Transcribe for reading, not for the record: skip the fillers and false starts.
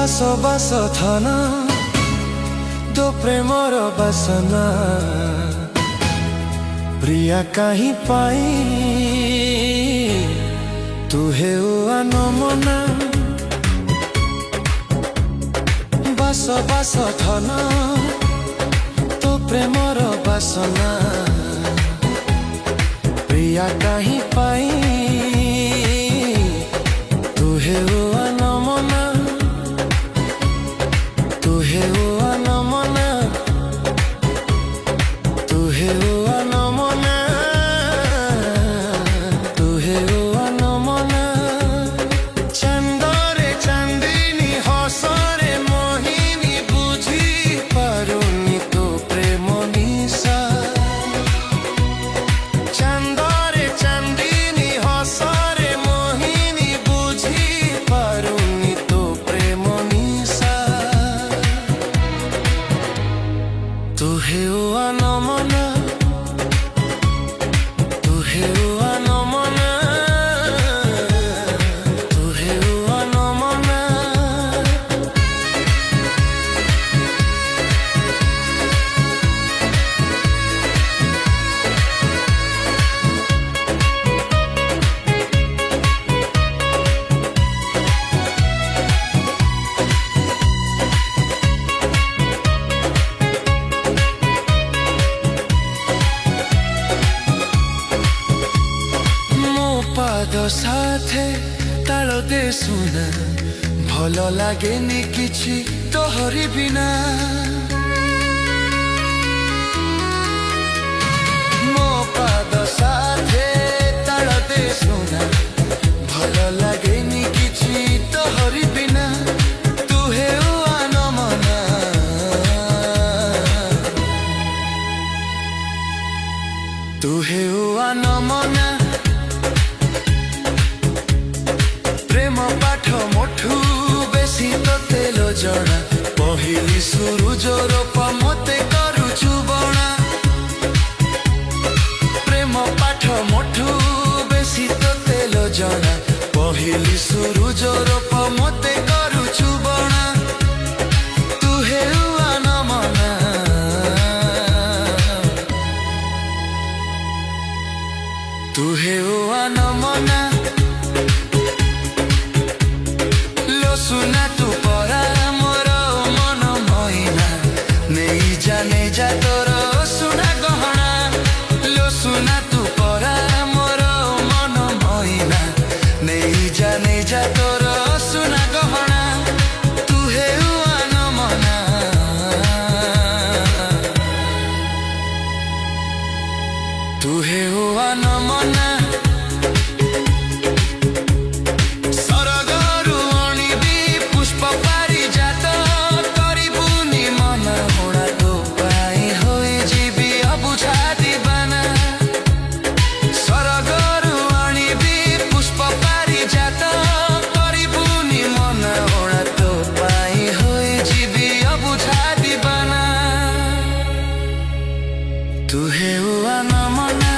बास बास थाना तो प्रेमर बासना प्रिया कहीं पाई तू हेउ अनमना बास बास थाना तो प्रेमर बासना प्रिया कहीं पाई तू हेउ अनमना तू हेउ अनमना तू हेउ अनमना तू हेउ अनमना चंदरे चांदिनी हसरे मोहिनी बुझी पारुनी तो प्रेम निशा चंदरे चांदिनी हसरे मोहिनी बुझी पारुनी तो प्रेम निशा तू हेउ अनमना तू हेउ अनमना तू हेउ अनमना पाद साथे ताल दे सुना भल लागेनी किछि तोहरी बिना मो पाद साथे ताल दे सुना भल लागेनी किछि तोहरी बिना तू हेउ अनमना तू हेउ अनमना प्रेम पाठ मोठू बेसी तो तेल जणा पहिली सुरुज रूप मते करुछु बणा प्रेम पाठ मोठू बेसी तो तेल जणा पहिली सुरुज रूप मते करुछु बणा तू हेउ अनमना तू हेउ अनमना सुना तू परा मोर मन महीना नहीं जा तोर सुना गहना लो सुना तू परा मोर मन महीना नहीं जा तोर सुना गहना तू हेउ अनमना तू हेउ अनमना तू हेउ अनमना।